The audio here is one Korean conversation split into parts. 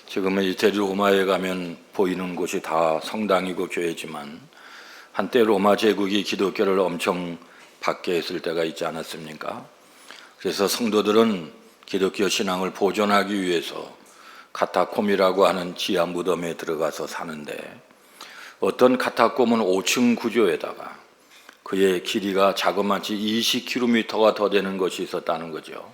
지금은 이태리 로마에 가면 보이는 곳이 다 성당이고 교회지만 한때 로마 제국이 기독교를 엄청 받게 했을 때가 있지 않았습니까? 그래서 성도들은 기독교 신앙을 보존하기 위해서 카타콤이라고 하는 지하 무덤에 들어가서 사는데, 어떤 카타콤은 5층 구조에다가 그의 길이가 자그마치 20km가 더 되는 것이 있었다는 거죠.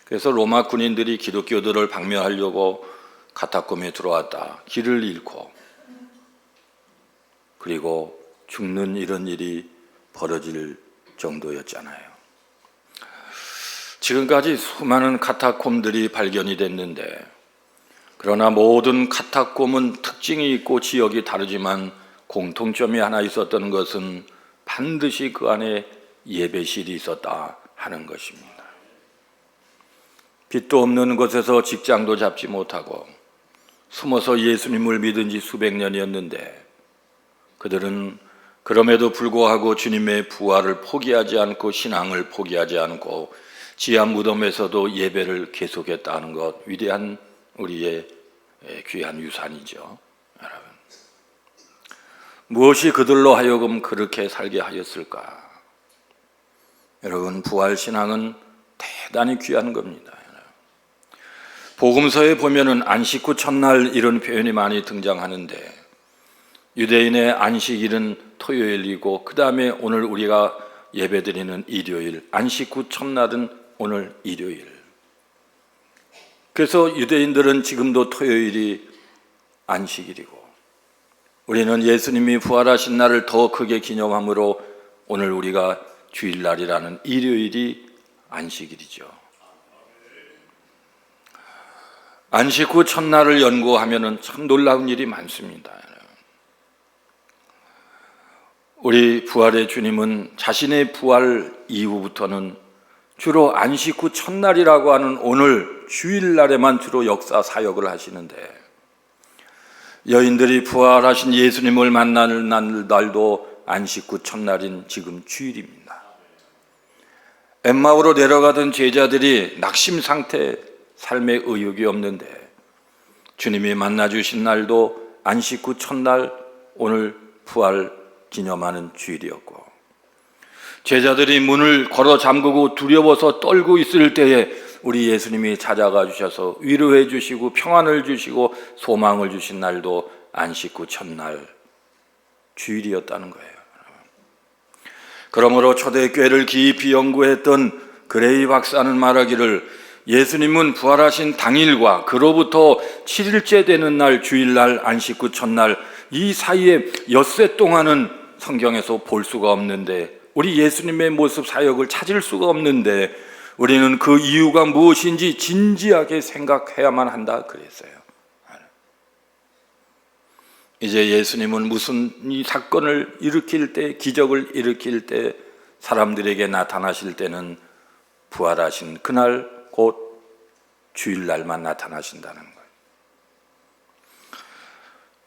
그래서 로마 군인들이 기독교들을 박멸하려고 카타콤에 들어왔다 길을 잃고 그리고 죽는 이런 일이 벌어질 정도였잖아요. 지금까지 수많은 카타콤들이 발견이 됐는데, 그러나 모든 카타콤은 특징이 있고 지역이 다르지만 공통점이 하나 있었던 것은 반드시 그 안에 예배실이 있었다 하는 것입니다. 빛도 없는 곳에서 직장도 잡지 못하고 숨어서 예수님을 믿은 지 수백 년이었는데, 그들은 그럼에도 불구하고 주님의 부활을 포기하지 않고 신앙을 포기하지 않고 지하 무덤에서도 예배를 계속했다는 것, 위대한 우리의 귀한 유산이죠. 여러분, 무엇이 그들로 하여금 그렇게 살게 하였을까? 여러분, 부활신앙은 대단히 귀한 겁니다. 복음서에 보면은 안식 후 첫날 이런 표현이 많이 등장하는데, 유대인의 안식일은 토요일이고 그 다음에 오늘 우리가 예배드리는 일요일, 안식 후 첫날은 오늘 일요일. 그래서 유대인들은 지금도 토요일이 안식일이고, 우리는 예수님이 부활하신 날을 더 크게 기념함으로 오늘 우리가 주일날이라는 일요일이 안식일이죠. 안식 후 첫날을 연구하면 참 놀라운 일이 많습니다. 우리 부활의 주님은 자신의 부활 이후부터는 주로 안식 후 첫날이라고 하는 오늘 주일날에만 주로 역사 사역을 하시는데, 여인들이 부활하신 예수님을 만나는 날도 안식 후 첫날인 지금 주일입니다. 엠마오로 내려가던 제자들이 낙심 상태, 삶에 의욕이 없는데 주님이 만나주신 날도 안식 후 첫날, 오늘 부활 기념하는 주일이었고, 제자들이 문을 걸어 잠그고 두려워서 떨고 있을 때에 우리 예수님이 찾아가 주셔서 위로해 주시고 평안을 주시고 소망을 주신 날도 안식 후 첫날 주일이었다는 거예요. 그러므로 초대교회를 깊이 연구했던 그레이 박사는 말하기를, 예수님은 부활하신 당일과 그로부터 7일째 되는 날 주일날 안식 후 첫날, 이 사이에 엿새 동안은 성경에서 볼 수가 없는데, 우리 예수님의 모습 사역을 찾을 수가 없는데, 우리는 그 이유가 무엇인지 진지하게 생각해야만 한다 그랬어요. 이제 예수님은 무슨 이 사건을 일으킬 때, 기적을 일으킬 때, 사람들에게 나타나실 때는 부활하신 그날 곧 주일날만 나타나신다는 거예요.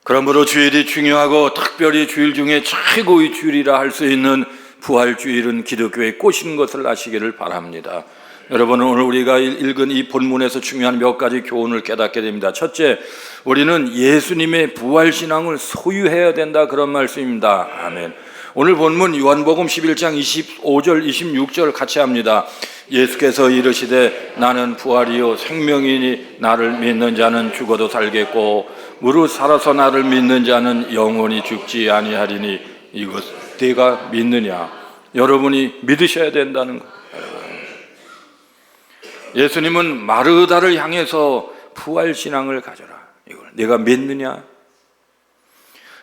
그러므로 주일이 중요하고, 특별히 주일 중에 최고의 주일이라 할 수 있는 부활주일은 기독교의 꽃인 것을 아시기를 바랍니다. 여러분, 오늘 우리가 읽은 이 본문에서 중요한 몇 가지 교훈을 깨닫게 됩니다. 첫째, 우리는 예수님의 부활신앙을 소유해야 된다, 그런 말씀입니다. 아멘. 오늘 본문 요한복음 11장 25절 26절 같이 합니다. 예수께서 이르시되 나는 부활이요 생명이니 나를 믿는 자는 죽어도 살겠고 무릇 살아서 나를 믿는 자는 영원히 죽지 아니하리니 이것 내가 믿느냐? 여러분이 믿으셔야 된다는 거예요. 예수님은 마르다를 향해서 부활신앙을 가져라, 이걸 내가 믿느냐?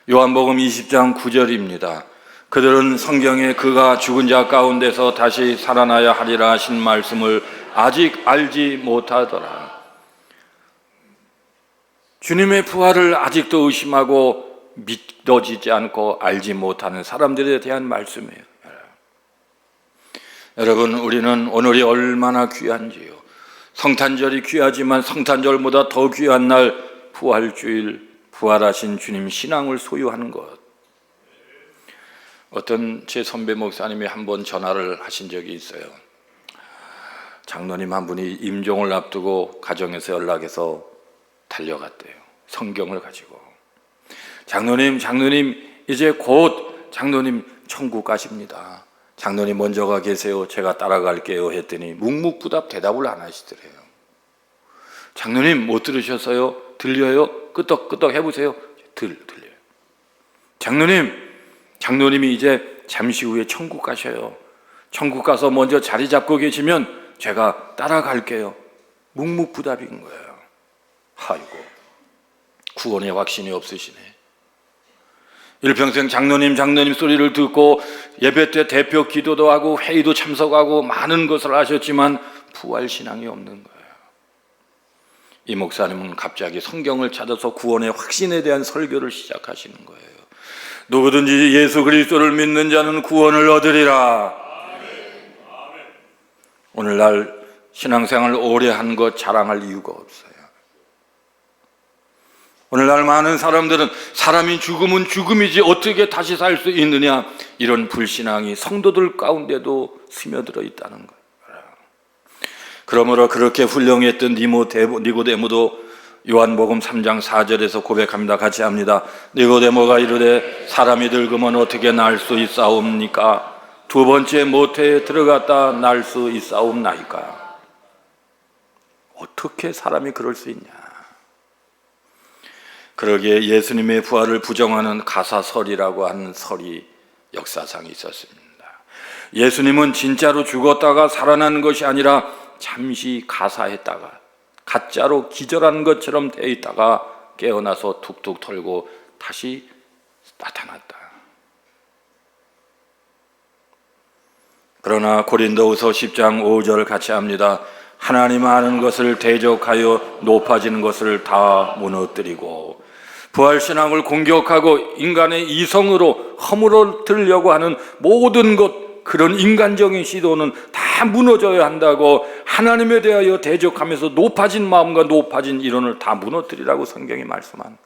요한복음 20장 9절입니다. 그들은 성경에 그가 죽은 자 가운데서 다시 살아나야 하리라 하신 말씀을 아직 알지 못하더라. 주님의 부활을 아직도 의심하고 믿어지지 않고 알지 못하는 사람들에 대한 말씀이에요. 여러분, 우리는 오늘이 얼마나 귀한지요. 성탄절이 귀하지만 성탄절보다 더 귀한 날 부활주일, 부활하신 주님 신앙을 소유하는 것. 어떤 제 선배 목사님이 한번 전화를 하신 적이 있어요. 장로님 한 분이 임종을 앞두고 가정에서 연락해서 달려갔대요. 성경을 가지고. 장로님 이제 곧 장로님 천국 가십니다. 장로님 먼저 가 계세요. 제가 따라갈게요 했더니 묵묵부답 대답을 안 하시더래요. 장로님 못 들으셨어요? 들려요? 끄떡끄떡 해보세요. 들려요. 장로님이 이제 잠시 후에 천국 가셔요. 천국 가서 먼저 자리 잡고 계시면 제가 따라갈게요. 묵묵부답인 거예요. 아이고, 구원의 확신이 없으시네. 일평생 장로님 소리를 듣고 예배 때 대표 기도도 하고 회의도 참석하고 많은 것을 하셨지만 부활신앙이 없는 거예요. 이 목사님은 갑자기 성경을 찾아서 구원의 확신에 대한 설교를 시작하시는 거예요. 누구든지 예수 그리스도를 믿는 자는 구원을 얻으리라. 오늘날 신앙생활을 오래 한 것 자랑할 이유가 없어요. 오늘날 많은 사람들은 사람이 죽으면 죽음이지 어떻게 다시 살 수 있느냐, 이런 불신앙이 성도들 가운데도 스며들어 있다는 거예요. 그러므로 그렇게 훌륭했던 니고데모도 요한복음 3장 4절에서 고백합니다. 같이 합니다. 니고데모가 이르되 사람이 늙으면 어떻게 날 수 있사옵니까? 두 번째 모태에 들어갔다 날 수 있사옵나이까? 어떻게 사람이 그럴 수 있냐? 그러기에 예수님의 부활을 부정하는 가사설이라고 하는 설이 역사상에 있었습니다. 예수님은 진짜로 죽었다가 살아난 것이 아니라 잠시 가사했다가 가짜로 기절한 것처럼 되어 있다가 깨어나서 툭툭 털고 다시 나타났다. 그러나 고린도후서 10장 5절 같이 합니다. 하나님 아는 것을 대적하여 높아지는 것을 다 무너뜨리고 부활신앙을 공격하고 인간의 이성으로 허물어뜨리려고 하는 모든 것, 그런 인간적인 시도는 다 무너져야 한다고, 하나님에 대하여 대적하면서 높아진 마음과 높아진 이론을 다 무너뜨리라고 성경이 말씀한.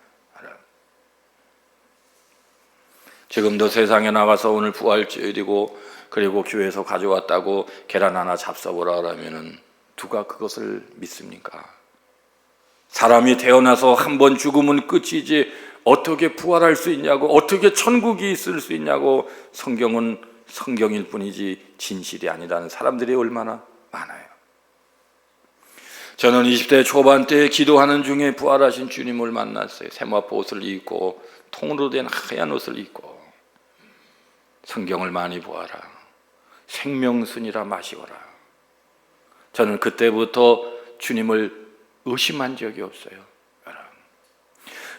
지금도 세상에 나가서 오늘 부활주일이고 그리고 교회에서 가져왔다고 계란 하나 잡숴보라 그러면은 누가 그것을 믿습니까? 사람이 태어나서 한 번 죽으면 끝이지 어떻게 부활할 수 있냐고, 어떻게 천국이 있을 수 있냐고, 성경은 성경일 뿐이지 진실이 아니라는 사람들이 얼마나 많아요. 저는 20대 초반 때 기도하는 중에 부활하신 주님을 만났어요. 세마포 옷을 입고 통으로 된 하얀 옷을 입고 성경을 많이 보아라, 생명수니라 마시거라. 저는 그때부터 주님을 의심한 적이 없어요.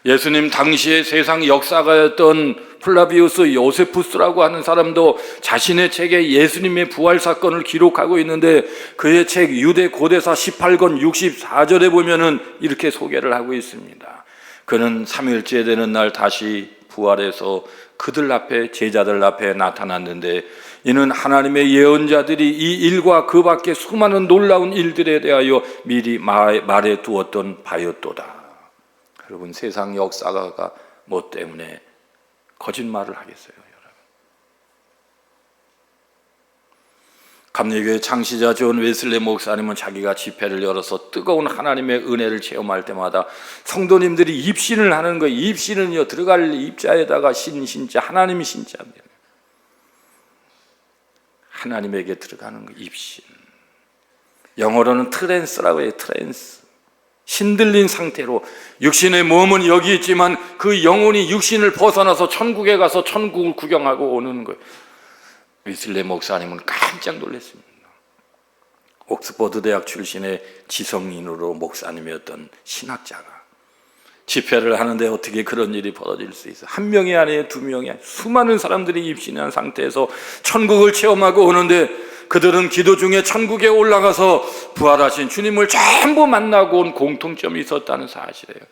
예수님 당시에 세상 역사가였던 플라비우스 요세푸스라고 하는 사람도 자신의 책에 예수님의 부활 사건을 기록하고 있는데, 그의 책 유대 고대사 18권 64절에 보면은 이렇게 소개를 하고 있습니다. 그는 3일째 되는 날 다시 부활해서 그들 앞에, 제자들 앞에 나타났는데, 이는 하나님의 예언자들이 이 일과 그 밖에 수많은 놀라운 일들에 대하여 미리 말해 두었던 바였도다. 여러분, 세상 역사가가 뭐 때문에 거짓말을 하겠어요, 여러분? 감리교회 창시자 존 웨슬리 목사님은 자기가 집회를 열어서 뜨거운 하나님의 은혜를 체험할 때마다 성도님들이 입신을 하는 거예요. 입신은요, 들어갈 입자에다가 신자, 하나님 신자입니다. 하나님에게 들어가는 거, 입신. 영어로는 트랜스라고 해요. 트랜스. 신들린 상태로, 육신의 몸은 여기 있지만 그 영혼이 육신을 벗어나서 천국에 가서 천국을 구경하고 오는 거예요. 웨슬리 목사님은 깜짝 놀랐습니다. 옥스퍼드 대학 출신의 지성인으로 목사님이었던 신학자가 집회를 하는데 어떻게 그런 일이 벌어질 수 있어? 한 명이 아니에요, 두 명이 아니에요. 수많은 사람들이 입신한 상태에서 천국을 체험하고 오는데, 그들은 기도 중에 천국에 올라가서 부활하신 주님을 전부 만나고 온 공통점이 있었다는 사실이에요.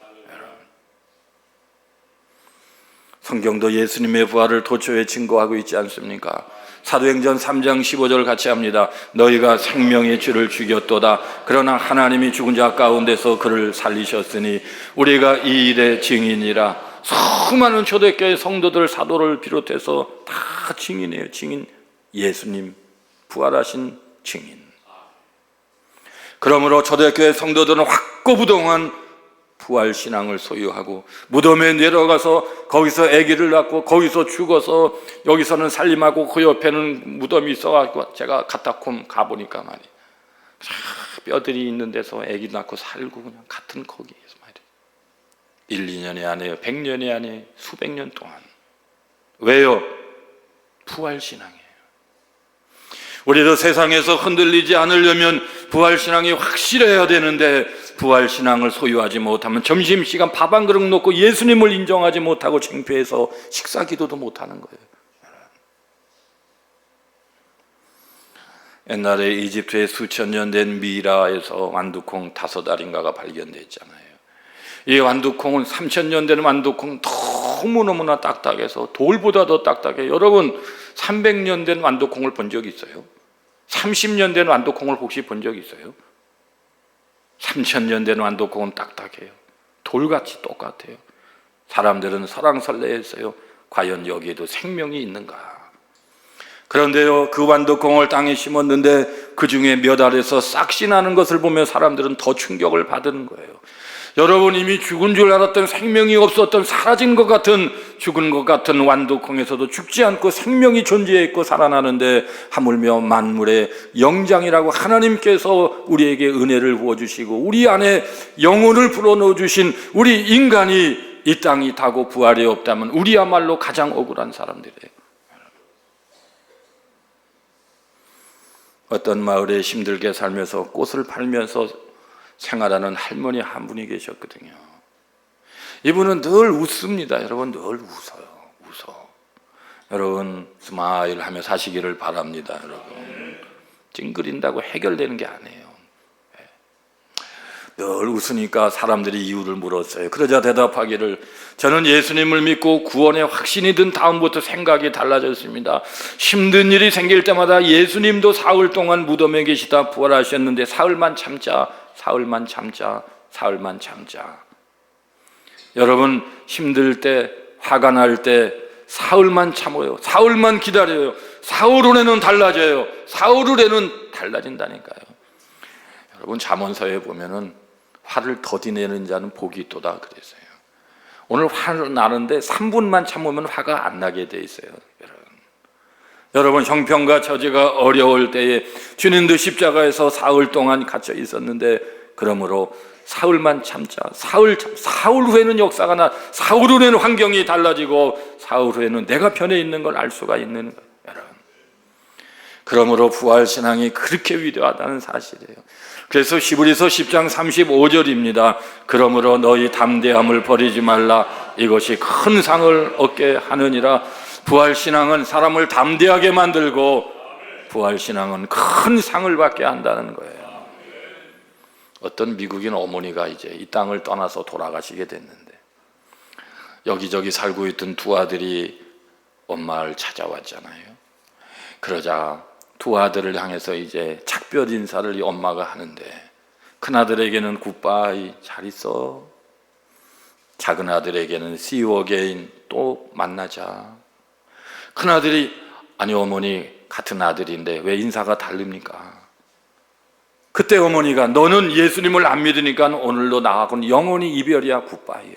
성경도 예수님의 부활을 도처에 증거하고 있지 않습니까? 사도행전 3장 15절 같이 합니다. 너희가 생명의 주를 죽였도다. 그러나 하나님이 죽은 자 가운데서 그를 살리셨으니 우리가 이 일의 증인이라. 수많은 초대교회 성도들, 사도를 비롯해서 다 증인이에요. 증인. 예수님 부활하신 증인. 그러므로 초대교회 성도들은 확고부동한 부활 신앙을 소유하고 무덤에 내려가서 거기서 아기를 낳고 거기서 죽어서 여기서는 살림하고 그 옆에는 무덤이 있어가지고 제가 카타콤 가보니까 말이에요. 뼈들이 있는 데서 아기 낳고 살고 그냥 같은 거기에서 말이에요. 1, 2년이 아니에요. 100년이 아니에요. 수백 년 동안. 왜요? 부활 신앙이에요. 우리도 세상에서 흔들리지 않으려면 부활 신앙이 확실해야 되는데 부활 신앙을 소유하지 못하면 점심시간 밥 한 그릇 놓고 예수님을 인정하지 못하고 창피해서 식사 기도도 못하는 거예요. 옛날에 이집트에 수천 년 된 미라에서 완두콩 5알인가가 발견됐잖아요. 이 완두콩은 3000년 된 완두콩 너무너무나 딱딱해서 돌보다 더 딱딱해요. 여러분 300년 된 완두콩을 본 적 있어요? 30년 된 완두콩을 혹시 본 적 있어요? 3000년 된 완두콩은 딱딱해요. 돌같이 똑같아요. 사람들은 설왕설래했어요. 과연 여기에도 생명이 있는가? 그런데요, 그 완두콩을 땅에 심었는데 그 중에 몇 알에서 싹씨 나는 것을 보며 사람들은 더 충격을 받는 거예요. 여러분, 이미 죽은 줄 알았던 생명이 없었던 사라진 것 같은 죽은 것 같은 완두콩에서도 죽지 않고 생명이 존재했고 살아나는데 하물며 만물의 영장이라고 하나님께서 우리에게 은혜를 부어주시고 우리 안에 영혼을 불어넣어 주신 우리 인간이 이 땅이 타고 부활이 없다면 우리야말로 가장 억울한 사람들이에요. 어떤 마을에 힘들게 살면서 꽃을 팔면서 생활하는 할머니 한 분이 계셨거든요. 이분은 늘 웃습니다. 여러분, 늘 웃어요. 웃어. 여러분, 스마일 하며 사시기를 바랍니다. 여러분, 찡그린다고 해결되는 게 아니에요. 늘 웃으니까 사람들이 이유를 물었어요. 그러자 대답하기를, 저는 예수님을 믿고 구원의 확신이 든 다음부터 생각이 달라졌습니다. 힘든 일이 생길 때마다 예수님도 사흘 동안 무덤에 계시다 부활하셨는데 사흘만 참자, 사흘만 참자, 사흘만 참자. 여러분, 힘들 때, 화가 날 때 사흘만 참아요. 사흘만 기다려요. 사흘 후에는 달라져요. 사흘 후에는 달라진다니까요. 여러분, 잠언서에 보면은 화를 더디내는 자는 복이 있도다 그랬어요. 오늘 화를 나는데 3분만 참으면 화가 안 나게 돼 있어요. 여러분, 형편과 처지가 어려울 때에 주님도 십자가에서 사흘 동안 갇혀 있었는데 그러므로 사흘만 참자. 사흘 후에는 역사가 나, 사흘 후에는 환경이 달라지고 사흘 후에는 내가 변해 있는 걸 알 수가 있는 거예요. 여러분, 그러므로 부활신앙이 그렇게 위대하다는 사실이에요. 그래서 히브리서 10장 35절입니다. 그러므로 너희 담대함을 버리지 말라. 이것이 큰 상을 얻게 하느니라. 부활신앙은 사람을 담대하게 만들고 부활신앙은 큰 상을 받게 한다는 거예요. 어떤 미국인 어머니가 이제 이 땅을 떠나서 돌아가시게 됐는데 여기저기 살고 있던 두 아들이 엄마를 찾아왔잖아요. 그러자 두 아들을 향해서 이제 작별 인사를 이 엄마가 하는데 큰아들에게는 굿바이, 잘 있어. 작은 아들에게는 see you again, 또 만나자. 큰아들이, 아니 어머니, 같은 아들인데 왜 인사가 다릅니까? 그때 어머니가, 너는 예수님을 안 믿으니까 오늘로 나하고는 영원히 이별이야, 굿바이야.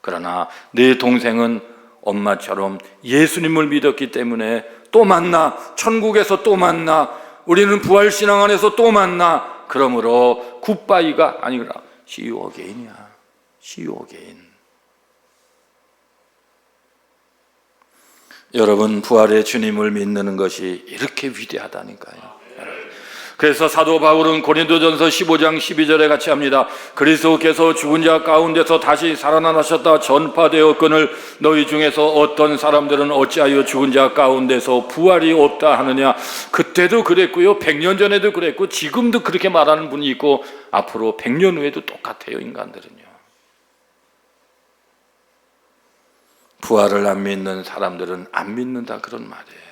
그러나 내 동생은 엄마처럼 예수님을 믿었기 때문에 또 만나, 천국에서 또 만나, 우리는 부활신앙 안에서 또 만나. 그러므로 굿바이가 아니라 see you again이야. see you again. 여러분, 부활의 주님을 믿는 것이 이렇게 위대하다니까요. 그래서 사도 바울은 고린도전서 15장 12절에 같이 합니다. 그리스도께서 죽은 자 가운데서 다시 살아나셨다 전파되었거늘 너희 중에서 어떤 사람들은 어찌하여 죽은 자 가운데서 부활이 없다 하느냐. 그때도 그랬고요, 100년 전에도 그랬고 지금도 그렇게 말하는 분이 있고 앞으로 100년 후에도 똑같아요. 인간들은요, 부활을 안 믿는 사람들은 안 믿는다, 그런 말이에요.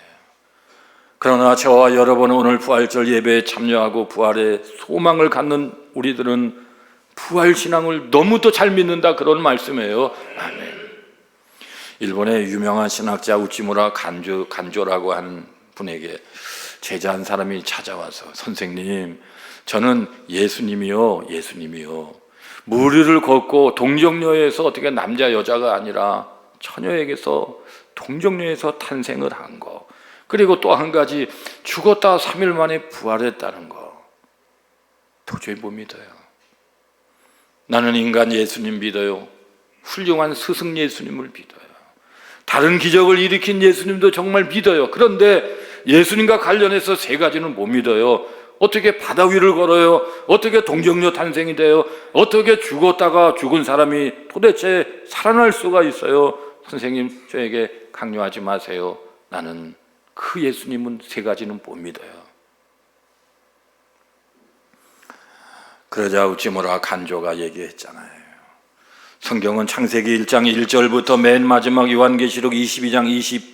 그러나 저와 여러분은 오늘 부활절 예배에 참여하고 부활의 소망을 갖는 우리들은 부활신앙을 너무도 잘 믿는다, 그런 말씀이에요. 아멘. 일본의 유명한 신학자 우치무라 간조라고 하는 분에게 제자 한 사람이 찾아와서, 선생님, 저는 예수님이요 무리를 걷고 동정녀에서 어떻게 남자 여자가 아니라 처녀에게서 동정녀에서 탄생을 한 거, 그리고 또 한 가지 죽었다 3일 만에 부활했다는 거, 도저히 못 믿어요. 나는 인간 예수님 믿어요. 훌륭한 스승 예수님을 믿어요. 다른 기적을 일으킨 예수님도 정말 믿어요. 그런데 예수님과 관련해서 세 가지는 못 믿어요. 어떻게 바다 위를 걸어요? 어떻게 동정녀 탄생이 돼요? 어떻게 죽었다가 죽은 사람이 도대체 살아날 수가 있어요? 선생님, 저에게 강요하지 마세요. 나는 그 예수님은 세 가지는 못 믿어요. 그러자 우찌무라 간조가 얘기했잖아요. 성경은 창세기 1장 1절부터 맨 마지막 요한계시록 22장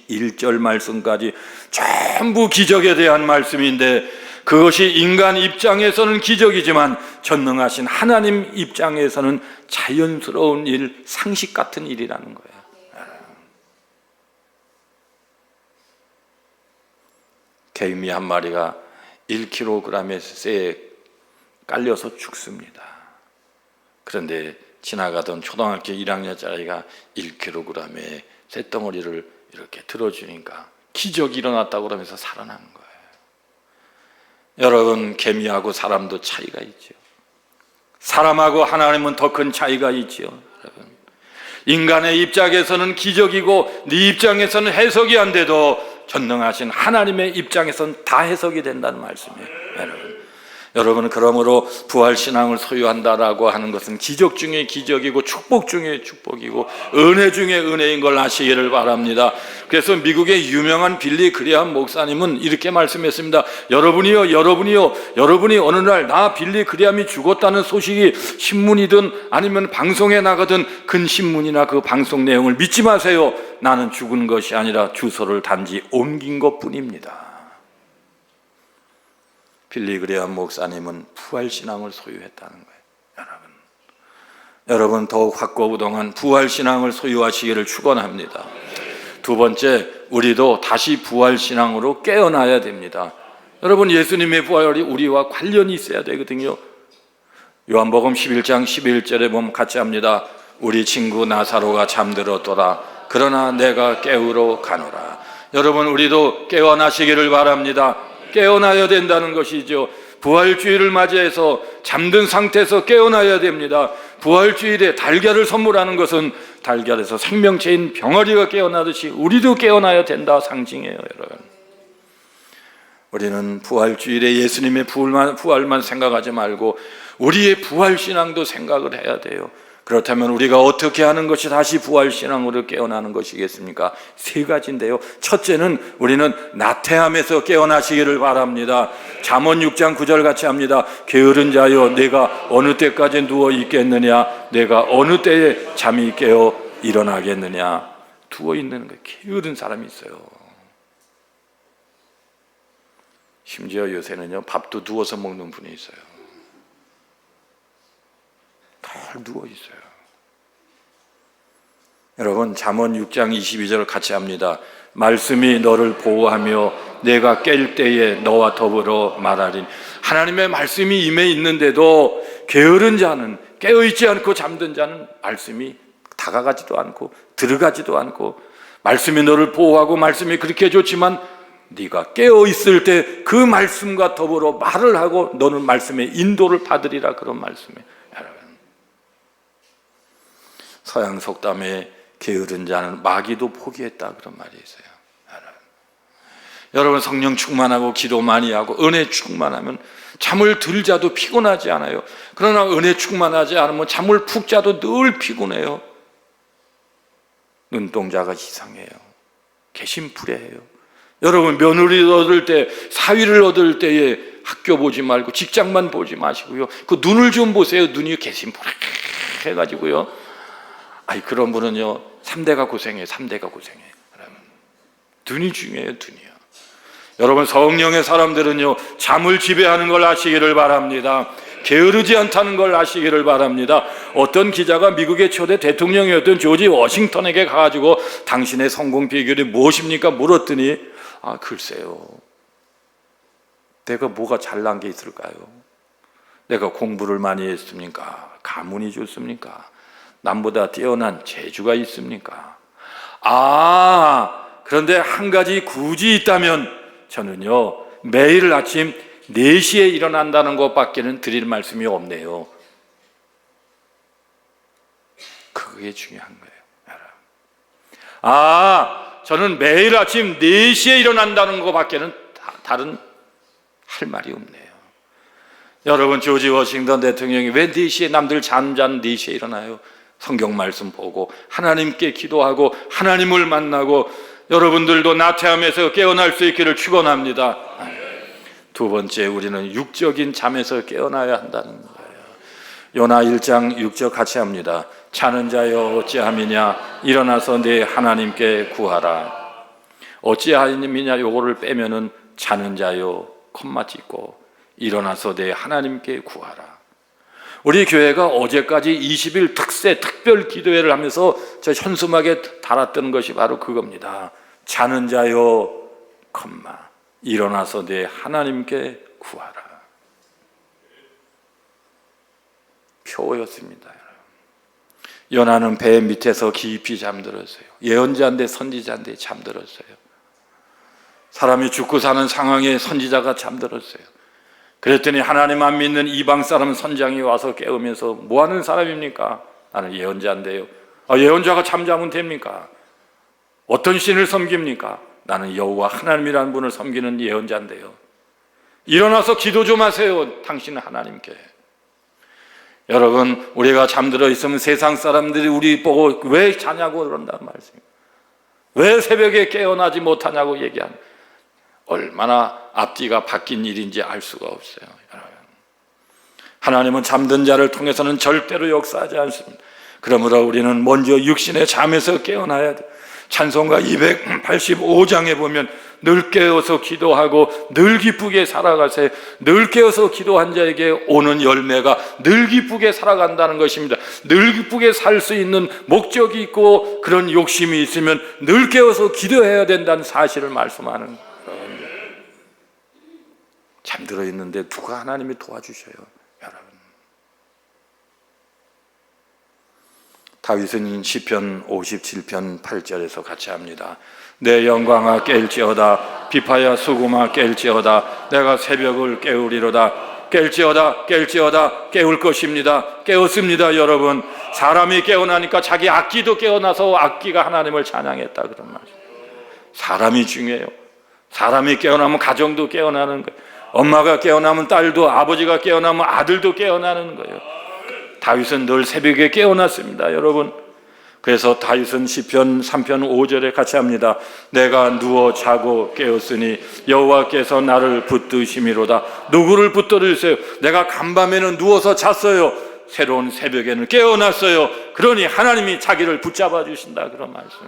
21절 말씀까지 전부 기적에 대한 말씀인데, 그것이 인간 입장에서는 기적이지만 전능하신 하나님 입장에서는 자연스러운 일, 상식 같은 일이라는 거예요. 개미 한 마리가 1kg의 쇠에 깔려서 죽습니다. 그런데 지나가던 초등학교 1학년짜리가 1kg의 쇳덩어리를 이렇게 들어주니까 기적이 일어났다고 그러면서 살아나는 거예요. 여러분, 개미하고 사람도 차이가 있죠. 사람하고 하나님은 더 큰 차이가 있죠. 여러분, 인간의 입장에서는 기적이고 네 입장에서는 해석이 안 돼도 전능하신 하나님의 입장에서는 다 해석이 된다는 말씀이에요. 여러분, 그러므로 부활신앙을 소유한다라고 하는 것은 기적 중에 기적이고 축복 중에 축복이고 은혜 중에 은혜인 걸 아시기를 바랍니다. 그래서 미국의 유명한 빌리 그레함 목사님은 이렇게 말씀했습니다. 여러분이 어느 날 나 빌리 그레함이 죽었다는 소식이 신문이든 아니면 방송에 나가든 큰 신문이나 그 방송 내용을 믿지 마세요. 나는 죽은 것이 아니라 주소를 단지 옮긴 것뿐입니다. 빌리 그레함 목사님은 부활신앙을 소유했다는 거예요. 여러분 더욱 확고부동한 부활신앙을 소유하시기를 축원합니다. 두 번째, 우리도 다시 부활신앙으로 깨어나야 됩니다. 여러분, 예수님의 부활이 우리와 관련이 있어야 되거든요. 요한복음 11장 11절에 보면 같이 합니다. 우리 친구 나사로가 잠들었더라. 그러나 내가 깨우러 가노라. 여러분, 우리도 깨어나시기를 바랍니다. 깨어나야 된다는 것이죠. 부활주일을 맞이해서 잠든 상태에서 깨어나야 됩니다. 부활주일에 달걀을 선물하는 것은 달걀에서 생명체인 병아리가 깨어나듯이 우리도 깨어나야 된다 상징이에요. 여러분, 우리는 부활주일에 예수님의 부활만 생각하지 말고 우리의 부활신앙도 생각을 해야 돼요. 그렇다면 우리가 어떻게 하는 것이 다시 부활신앙으로 깨어나는 것이겠습니까? 세 가지인데요. 첫째는 우리는 나태함에서 깨어나시기를 바랍니다. 잠언 6장 9절 같이 합니다. 게으른 자여, 내가 어느 때까지 누워 있겠느냐? 내가 어느 때에 잠이 깨어 일어나겠느냐? 누워 있는 거예요. 게으른 사람이 있어요. 심지어 요새는요, 밥도 누워서 먹는 분이 있어요. 잘 누워 있어요. 여러분, 잠언 6장 22절 같이 합니다. 말씀이 너를 보호하며 내가 깰 때에 너와 더불어 말하리니. 하나님의 말씀이 임해 있는데도 게으른 자는, 깨어있지 않고 잠든 자는 말씀이 다가가지도 않고 들어가지도 않고, 말씀이 너를 보호하고 말씀이 그렇게 좋지만 네가 깨어있을 때 그 말씀과 더불어 말을 하고 너는 말씀의 인도를 받으리라. 그런 말씀이에요. 서양 속담에 게으른 자는 마귀도 포기했다, 그런 말이 있어요. 여러분, 성령 충만하고 기도 많이 하고 은혜 충만하면 잠을 들 자도 피곤하지 않아요. 그러나 은혜 충만하지 않으면 잠을 푹 자도 늘 피곤해요. 눈동자가 이상해요. 개심풀이해요. 여러분, 며느리 얻을 때, 사위를 얻을 때에 학교 보지 말고 직장만 보지 마시고요, 그 눈을 좀 보세요. 눈이 개심풀이 해가지고요. 그런 분은요, 3대가 고생해요. 3대가 고생해요. 눈이 중요해요. 눈이요. 여러분, 성령의 사람들은요, 잠을 지배하는 걸 아시기를 바랍니다. 게으르지 않다는 걸 아시기를 바랍니다. 어떤 기자가 미국의 초대 대통령이었던 조지 워싱턴에게 가가지고 당신의 성공 비결이 무엇입니까? 물었더니 글쎄요, 내가 뭐가 잘난 게 있을까요? 내가 공부를 많이 했습니까? 가문이 좋습니까? 남보다 뛰어난 재주가 있습니까? 그런데 한 가지 굳이 있다면 저는요, 매일 아침 4시에 일어난다는 것밖에는 드릴 말씀이 없네요. 그게 중요한 거예요, 여러분. 저는 매일 아침 4시에 일어난다는 것밖에는 다른 할 말이 없네요. 여러분, 조지 워싱턴 대통령이 왜 4시에 남들 잠잔 4시에 일어나요? 성경 말씀 보고 하나님께 기도하고 하나님을 만나고 여러분들도 나태함에서 깨어날 수 있기를 축원합니다. 두 번째, 우리는 육적인 잠에서 깨어나야 한다는 거예요. 요나 1장 6절 같이 합니다. 자는 자여 어찌함이냐, 일어나서 내 하나님께 구하라. 어찌함이냐 요거를 빼면은 자는 자여 콤마 찍고 일어나서 내 하나님께 구하라. 우리 교회가 어제까지 20일 특세 특별 기도회를 하면서 저 현수막에 달았던 것이 바로 그겁니다. 자는 자여 콤마 일어나서 내 하나님께 구하라. 표였습니다. 요나는 배 밑에서 깊이 잠들었어요. 예언자인데 선지자인데 잠들었어요. 사람이 죽고 사는 상황에 선지자가 잠들었어요. 그랬더니 하나님 안 믿는 이방 사람 선장이 와서 깨우면서 뭐 하는 사람입니까? 나는 예언자인데요. 예언자가 잠자면 됩니까? 어떤 신을 섬깁니까? 나는 여호와 하나님이라는 분을 섬기는 예언자인데요. 일어나서 기도 좀 하세요. 당신은 하나님께. 여러분, 우리가 잠들어 있으면 세상 사람들이 우리 보고 왜 자냐고 그런단 말씀입니다. 왜 새벽에 깨어나지 못하냐고 얘기합니다. 얼마나 앞뒤가 바뀐 일인지 알 수가 없어요. 여러분, 하나님은 잠든 자를 통해서는 절대로 역사하지 않습니다. 그러므로 우리는 먼저 육신의 잠에서 깨어나야 돼. 찬송가 285장에 보면 늘 깨어서 기도하고 늘 기쁘게 살아가세. 늘 깨어서 기도한 자에게 오는 열매가 늘 기쁘게 살아간다는 것입니다. 늘 기쁘게 살 수 있는 목적이 있고 그런 욕심이 있으면 늘 깨어서 기도해야 된다는 사실을 말씀하는 거예요. 잠들어 있는데 누가 하나님이 도와주셔요, 여러분. 다윗은 시편 57편 8절에서 같이 합니다. 내 영광아 깰지어다, 비파야 수금아 깰지어다, 내가 새벽을 깨우리로다. 깰지어다, 깰지어다, 깨울 것입니다. 깨웠습니다, 여러분. 사람이 깨어나니까 자기 악기도 깨어나서 악기가 하나님을 찬양했다, 그런 말이에요. 사람이 중요해요. 사람이 깨어나면 가정도 깨어나는 거예요. 엄마가 깨어나면 딸도, 아버지가 깨어나면 아들도 깨어나는 거예요. 다윗은 늘 새벽에 깨어났습니다, 여러분. 그래서 다윗은 시편 3편 5절에 같이 합니다. 내가 누워 자고 깨었으니 여호와께서 나를 붙드심이로다. 누구를 붙들으세요? 내가 간밤에는 누워서 잤어요. 새로운 새벽에는 깨어났어요. 그러니 하나님이 자기를 붙잡아 주신다, 그런 말씀.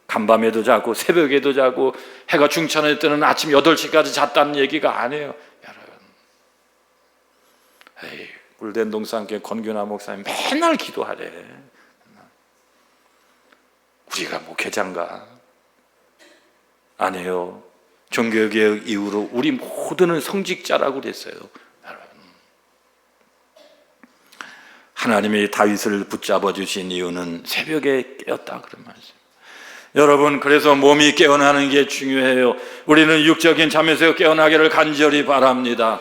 간밤에도 자고 새벽에도 자고 해가 중천할 때는 아침 8시까지 잤다는 얘기가 아니에요, 여러분. 꿀된 동산교회 권규나 목사님 맨날 기도하래. 우리가 목회자인가? 아니에요. 종교개혁 이후로 우리 모두는 성직자라고 그랬어요, 여러분. 하나님이 다윗을 붙잡아 주신 이유는 새벽에 깨었다, 그런 말씀. 여러분, 그래서 몸이 깨어나는 게 중요해요. 우리는 육적인 잠에서 깨어나기를 간절히 바랍니다.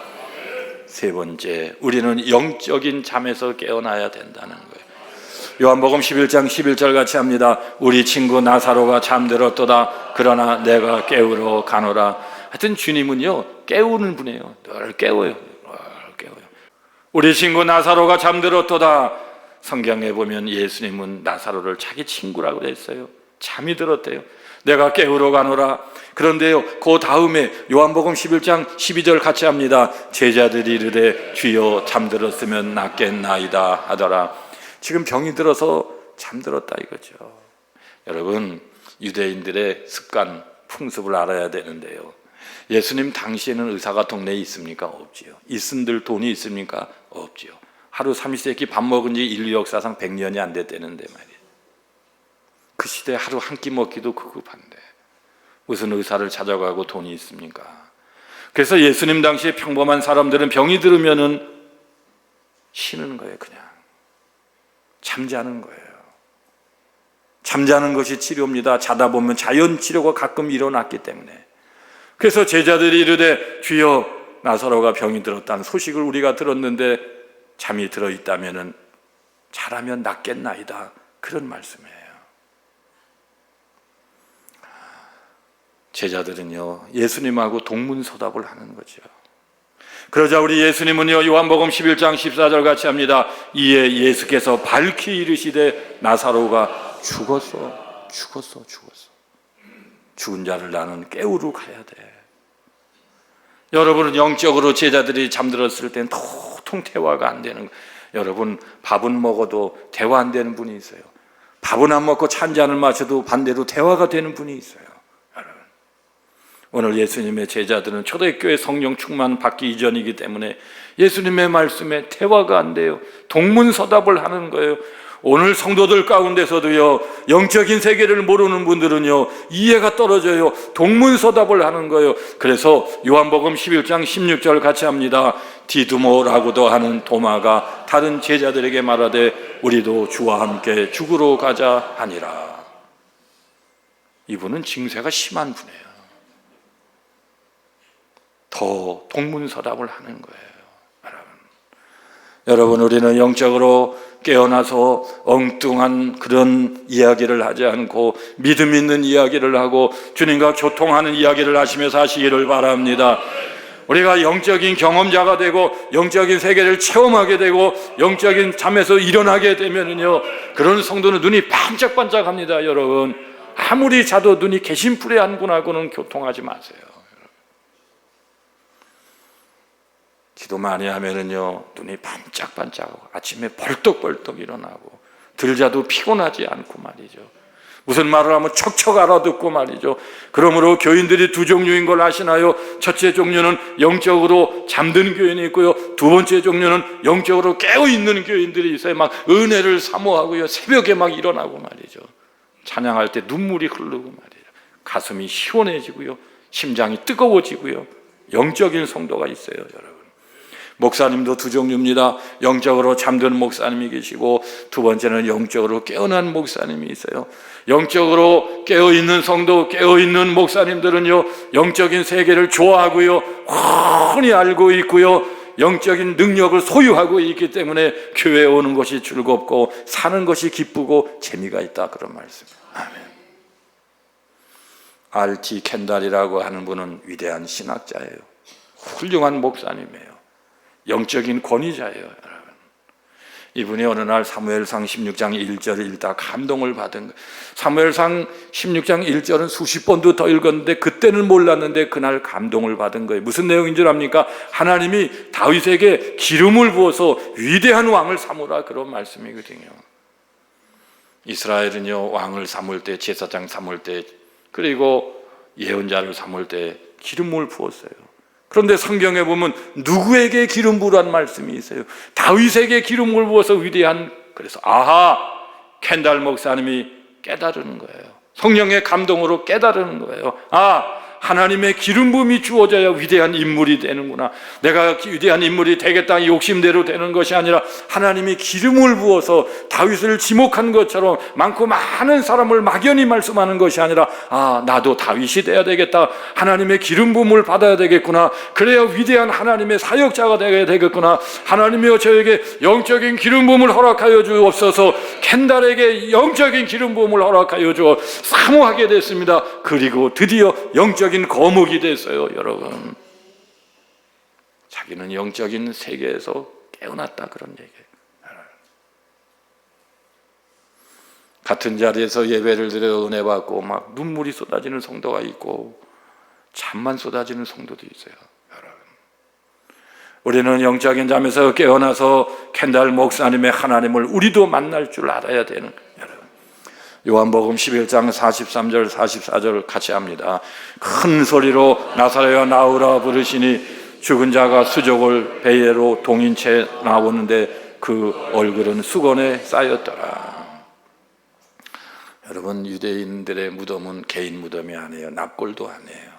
세 번째, 우리는 영적인 잠에서 깨어나야 된다는 거예요. 요한복음 11장 11절 같이 합니다. 우리 친구 나사로가 잠들었도다. 그러나 내가 깨우러 가노라. 하여튼 주님은요, 깨우는 분이에요. 늘 깨워요. 우리 친구 나사로가 잠들었도다. 성경에 보면 예수님은 나사로를 자기 친구라고 그랬어요. 잠이 들었대요. 내가 깨우러 가노라. 그런데요, 그 다음에 요한복음 11장 12절 같이 합니다. 제자들이 이르되 주여 잠들었으면 낫겠나이다 하더라. 지금 병이 들어서 잠들었다 이거죠. 여러분, 유대인들의 습관, 풍습을 알아야 되는데요. 예수님 당시에는 의사가 동네에 있습니까? 없지요. 있은들 돈이 있습니까? 없지요. 하루 30세끼 밥 먹은 지 인류 역사상 100년이 안 됐다는데 말이에요. 그 시대에 하루 한 끼 먹기도 급급한데 무슨 의사를 찾아가고 돈이 있습니까? 그래서 예수님 당시에 평범한 사람들은 병이 들으면은 쉬는 거예요. 그냥 잠자는 거예요. 잠자는 것이 치료입니다. 자다 보면 자연 치료가 가끔 일어났기 때문에. 그래서 제자들이 이르되 주여 나사로가 병이 들었다는 소식을 우리가 들었는데 잠이 들어있다면 잘하면 낫겠나이다, 그런 말씀이에요. 제자들은요 예수님하고 동문서답을 하는 거죠. 그러자 우리 예수님은요 요한복음 11장 14절 같이 합니다. 이에 예수께서 밝히 이르시되 나사로가 죽었어. 죽은 자를 나는 깨우러 가야 돼. 여러분은 영적으로 제자들이 잠들었을 땐 도통 대화가 안 되는 거예요. 여러분 밥은 먹어도 대화 안 되는 분이 있어요. 밥은 안 먹고 차 한 잔을 마셔도 반대로 대화가 되는 분이 있어요. 여러분, 오늘 예수님의 제자들은 초대교회 성령 충만 받기 이전이기 때문에 예수님의 말씀에 대화가 안 돼요. 동문서답을 하는 거예요. 오늘 성도들 가운데서도요 영적인 세계를 모르는 분들은요 이해가 떨어져요. 동문서답을 하는 거예요. 그래서 요한복음 11장 16절 같이 합니다. 디두모라고도 하는 도마가 다른 제자들에게 말하되 우리도 주와 함께 죽으러 가자 하니라. 이분은 징세가 심한 분이에요. 더 동문서답을 하는 거예요. 여러분 우리는 영적으로 깨어나서 엉뚱한 그런 이야기를 하지 않고 믿음 있는 이야기를 하고 주님과 교통하는 이야기를 하시면서 하시기를 바랍니다. 우리가 영적인 경험자가 되고 영적인 세계를 체험하게 되고 영적인 잠에서 일어나게 되면은요 그런 성도는 눈이 반짝반짝합니다. 여러분 아무리 자도 눈이 개심풀에 한 분하고는 교통하지 마세요. 기도 많이 하면은요 눈이 반짝반짝하고 아침에 벌떡벌떡 일어나고 들자도 피곤하지 않고 말이죠. 무슨 말을 하면 척척 알아듣고 말이죠. 그러므로 교인들이 두 종류인 걸 아시나요? 첫째 종류는 영적으로 잠든 교인이 있고요, 두 번째 종류는 영적으로 깨어있는 교인들이 있어요. 막 은혜를 사모하고요 새벽에 막 일어나고 말이죠. 찬양할 때 눈물이 흐르고 말이죠. 가슴이 시원해지고요 심장이 뜨거워지고요 영적인 성도가 있어요. 여러분 목사님도 두 종류입니다. 영적으로 잠든 목사님이 계시고 두 번째는 영적으로 깨어난 목사님이 있어요. 영적으로 깨어있는 성도, 깨어있는 목사님들은요 영적인 세계를 좋아하고요 훤히 알고 있고요 영적인 능력을 소유하고 있기 때문에 교회에 오는 것이 즐겁고 사는 것이 기쁘고 재미가 있다, 그런 말씀입니다. 아멘. R.T. 켄달이라고 하는 분은 위대한 신학자예요. 훌륭한 목사님이에요. 영적인 권위자예요. 여러분 이분이 어느 날 사무엘상 16장 1절을 읽다 감동을 받은 거예요. 사무엘상 16장 1절은 수십 번도 더 읽었는데 그때는 몰랐는데 그날 감동을 받은 거예요. 무슨 내용인 줄 압니까? 하나님이 다윗에게 기름을 부어서 위대한 왕을 삼으라, 그런 말씀이거든요. 이스라엘은요 왕을 삼을 때, 제사장 삼을 때, 그리고 예언자를 삼을 때 기름을 부었어요. 그런데 성경에 보면 누구에게 기름 부으라는 말씀이 있어요? 다윗에게 기름을 부어서 위대한, 그래서 아하, 켄달 목사님이 깨달은 거예요. 성령의 감동으로 깨달은 거예요. 아, 하나님의 기름 부음이 주어져야 위대한 인물이 되는구나. 내가 위대한 인물이 되겠다 욕심대로 되는 것이 아니라 하나님이 기름을 부어서 다윗을 지목한 것처럼 많고 많은 사람을 막연히 말씀하는 것이 아니라 아, 나도 다윗이 돼야 되겠다. 하나님의 기름 부음을 받아야 되겠구나. 그래야 위대한 하나님의 사역자가 되어야 되겠구나. 하나님이여 저에게 영적인 기름 부음을 허락하여 주옵소서. 켄달에게 영적인 기름 부음을 허락하여 주어 사모하게 됐습니다. 그리고 드디어 영적인 거목이 됐어요. 여러분 자기는 영적인 세계에서 깨어났다, 그런 얘기예요. 같은 자리에서 예배를 드려 은혜 받고 막 눈물이 쏟아지는 성도가 있고 잠만 쏟아지는 성도도 있어요. 여러분 우리는 영적인 잠에서 깨어나서 켄달 목사님의 하나님을 우리도 만날 줄 알아야 되는, 요한복음 11장 43절 44절 같이 합니다. 큰 소리로 나사로야 나오라 부르시니 죽은 자가 수족을 배에로 동인 채 나오는데 그 얼굴은 수건에 쌓였더라. 여러분 유대인들의 무덤은 개인 무덤이 아니에요. 납골도 아니에요.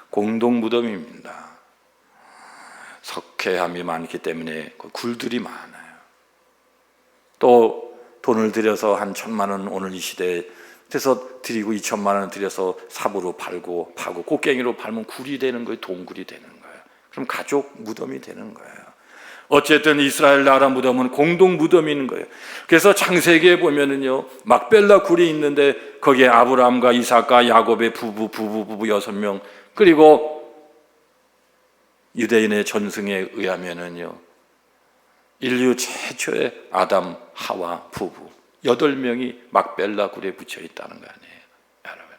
공동 무덤입니다. 석회암이 많기 때문에 굴들이 많아요. 또 돈을 들여서 한 1,000만 원 오늘 이 시대에 그래서 드리고 2,000만 원 들여서 삽으로 파고 꽃갱이로 팔면 굴이 되는 거예요. 동굴이 되는 거예요. 그럼 가족 무덤이 되는 거예요. 어쨌든 이스라엘 나라 무덤은 공동 무덤인 거예요. 그래서 창세기에 보면은요, 막벨라 굴이 있는데 거기에 아브라함과 이삭과 야곱의 부부 6명, 그리고 유대인의 전승에 의하면은요, 인류 최초의 아담 하와 부부 8명이 막벨라 굴에 붙여 있다는 거 아니에요, 여러분.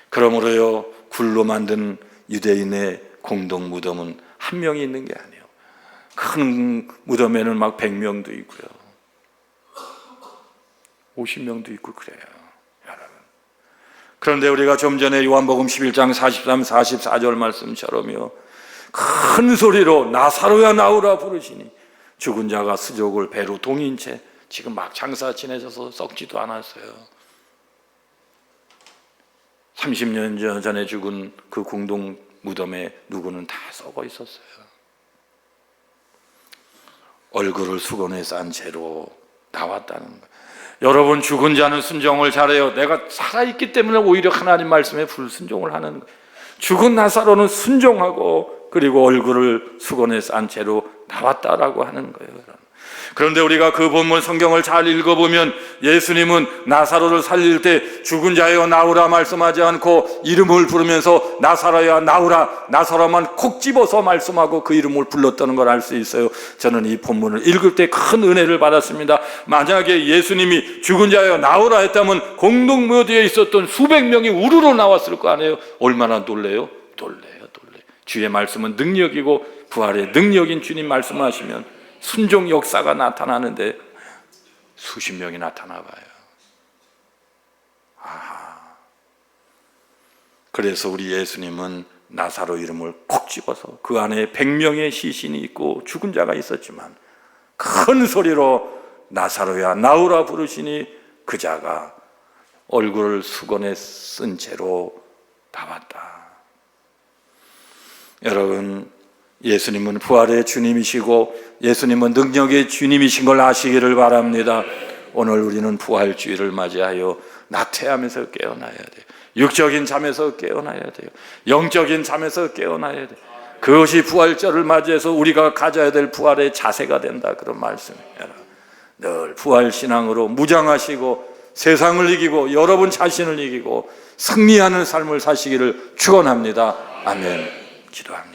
그러므로요, 굴로 만든 유대인의 공동 무덤은 한 명이 있는 게 아니에요. 큰 무덤에는 막 100명도 있고요, 50명도 있고 그래요, 여러분. 그런데 우리가 좀 전에 요한복음 11장 43, 44절 말씀처럼요, 큰 소리로 나사로야 나오라 부르시니 죽은 자가 수족을 배로 동인 채 지금 막 장사 지내셔서 썩지도 않았어요. 30년 전에 죽은 그 공동 무덤에 누구는 다 썩어 있었어요. 얼굴을 수건에 싼 채로 나왔다는 거예요. 여러분, 죽은 자는 순종을 잘해요. 내가 살아있기 때문에 오히려 하나님 말씀에 불순종을 하는 거예요. 죽은 나사로는 순종하고 그리고 얼굴을 수건에 싼 채로 나왔다라고 하는 거예요. 그런데 우리가 그 본문 성경을 잘 읽어보면 예수님은 나사로를 살릴 때 죽은 자여 나오라 말씀하지 않고 이름을 부르면서 나사로야 나오라, 나사로만 콕 집어서 말씀하고 그 이름을 불렀다는 걸 알 수 있어요. 저는 이 본문을 읽을 때 큰 은혜를 받았습니다. 만약에 예수님이 죽은 자여 나오라 했다면 공동 무덤에 있었던 수백 명이 우르르 나왔을 거 아니에요. 얼마나 놀래요? 놀래요. 주의 말씀은 능력이고 부활의 능력인 주님 말씀하시면 순종 역사가 나타나는데 수십 명이 나타나 봐요. 그래서 우리 예수님은 나사로 이름을 콕 집어서 그 안에 100명의 시신이 있고 죽은 자가 있었지만 큰 소리로 나사로야 나오라 부르시니 그 자가 얼굴을 수건에 쓴 채로 나왔다. 여러분, 예수님은 부활의 주님이시고 예수님은 능력의 주님이신 걸 아시기를 바랍니다. 오늘 우리는 부활주의를 맞이하여 나태하면서 깨어나야 돼요. 육적인 잠에서 깨어나야 돼요. 영적인 잠에서 깨어나야 돼요. 그것이 부활절을 맞이해서 우리가 가져야 될 부활의 자세가 된다, 그런 말씀이에요. 늘 부활신앙으로 무장하시고 세상을 이기고 여러분 자신을 이기고 승리하는 삶을 사시기를 축원합니다. 아멘. 기도합니다.